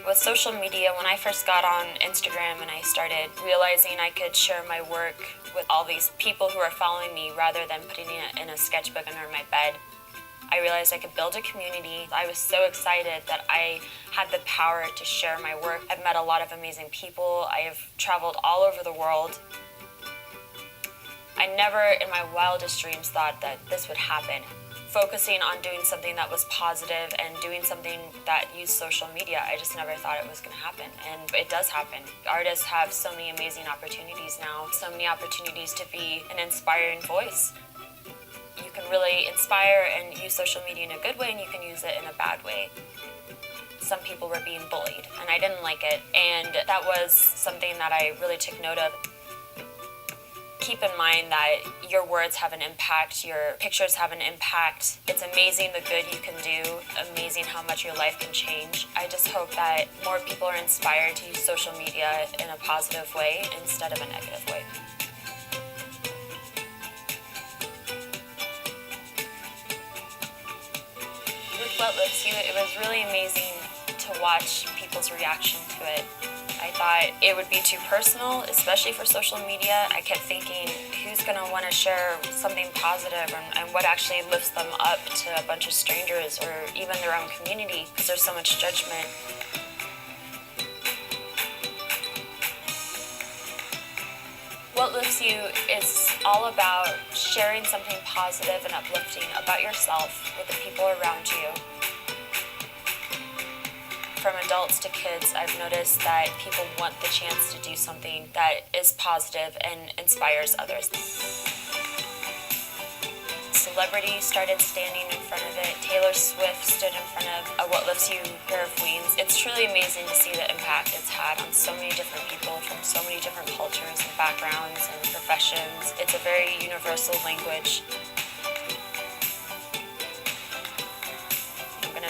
With social media, when I first got on Instagram and I started realizing I could share my work with all these people who are following me rather than putting it in a sketchbook under my bed, I realized I could build a community. I was so excited that I had the power to share my work. I've met a lot of amazing people. I have traveled all over the world. I never in my wildest dreams thought that this would happen. Focusing on doing something that was positive and doing something that used social media, I just never thought it was going to happen, and it does happen. Artists have so many amazing opportunities now, so many opportunities to be an inspiring voice. You can really inspire and use social media in a good way, and you can use it in a bad way. Some people were being bullied, and I didn't like it, and that was something that I really took note of. Keep in mind that your words have an impact, your pictures have an impact. It's amazing the good you can do, amazing how much your life can change. I just hope that more people are inspired to use social media in a positive way instead of a negative way. With What Lifts You, it was really amazing to watch people's reaction to it. I thought it would be too personal, especially for social media. I kept thinking, who's going to want to share something positive and what actually lifts them up to a bunch of strangers or even their own community, because there's so much judgment. What Lifts You is all about sharing something positive and uplifting about yourself with the people around you. From adults to kids, I've noticed that people want the chance to do something that is positive and inspires others. Celebrities started standing in front of it. Taylor Swift stood in front of a What Lifts You pair of wings. It's truly amazing to see the impact it's had on so many different people from so many different cultures and backgrounds and professions. It's a very universal language.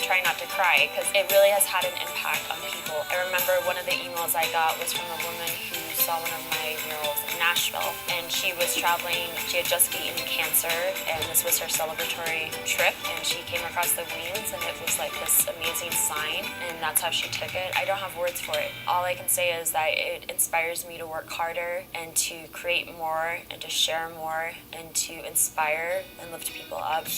Try not to cry because it really has had an impact on people. I remember one of the emails I got was from a woman who saw one of my murals in Nashville, and she was traveling. She had just beaten cancer, and this was her celebratory trip, and she came across the wings, and it was like this amazing sign, and that's how she took it. I don't have words for it. All I can say is that it inspires me to work harder and to create more and to share more and to inspire and lift people up.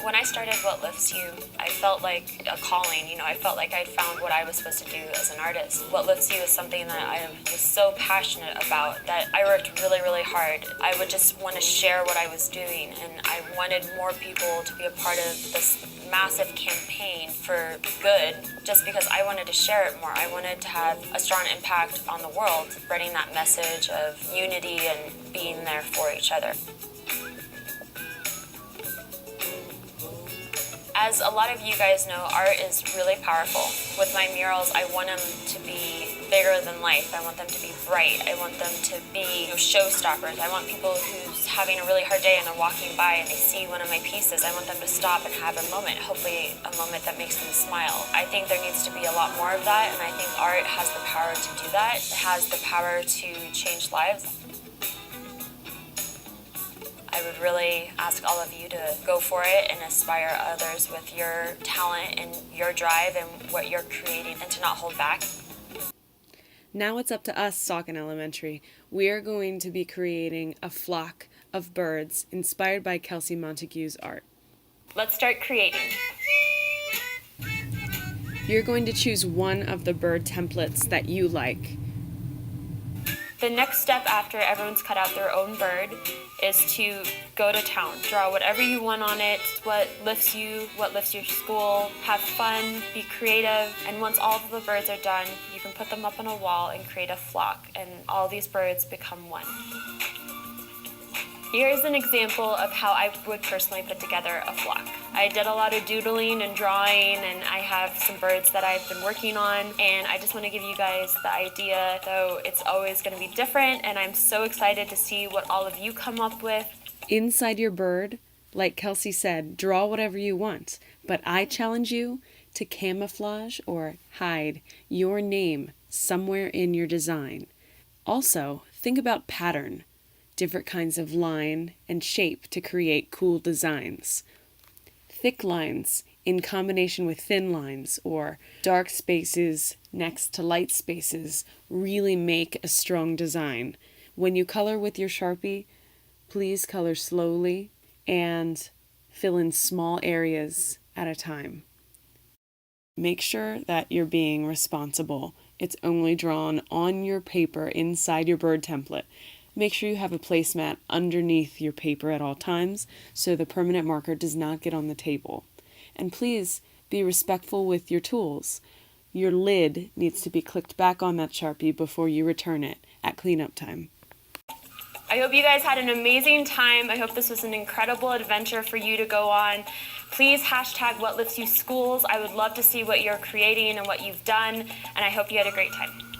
When I started What Lifts You, I felt like a calling, I felt like I'd found what I was supposed to do as an artist. What Lifts You is something that I was so passionate about that I worked really, really hard. I would just want to share what I was doing, and I wanted more people to be a part of this massive campaign for good just because I wanted to share it more. I wanted to have a strong impact on the world, spreading that message of unity and being there for each other. As a lot of you guys know, art is really powerful. With my murals, I want them to be bigger than life. I want them to be bright. I want them to be showstoppers. I want people who's having a really hard day and they're walking by and they see one of my pieces. I want them to stop and have a moment, hopefully a moment that makes them smile. I think there needs to be a lot more of that, and I think art has the power to do that. It has the power to change lives. I would really ask all of you to go for it and inspire others with your talent and your drive and what you're creating, and to not hold back. Now it's up to us, Saucon Elementary. We are going to be creating a flock of birds inspired by Kelsey Montague's art. Let's start creating. You're going to choose one of the bird templates that you like. The next step after everyone's cut out their own bird is to go to town. Draw whatever you want on it, what lifts you, what lifts your school. Have fun, be creative, and once all of the birds are done, you can put them up on a wall and create a flock, and all these birds become one. Here's an example of how I would personally put together a flock. I did a lot of doodling and drawing, and I have some birds that I've been working on, and I just want to give you guys the idea, though it's always going to be different, and I'm so excited to see what all of you come up with. Inside your bird, like Kelsey said, draw whatever you want, but I challenge you to camouflage or hide your name somewhere in your design. Also, think about pattern. Different kinds of line and shape to create cool designs. Thick lines in combination with thin lines or dark spaces next to light spaces really make a strong design. When you color with your Sharpie, please color slowly and fill in small areas at a time. Make sure that you're being responsible. It's only drawn on your paper inside your bird template. Make sure you have a placemat underneath your paper at all times so the permanent marker does not get on the table. And please be respectful with your tools. Your lid needs to be clicked back on that Sharpie before you return it at cleanup time. I hope you guys had an amazing time. I hope this was an incredible adventure for you to go on. Please hashtag What Lifts You Schools. I would love to see what you're creating and what you've done, and I hope you had a great time.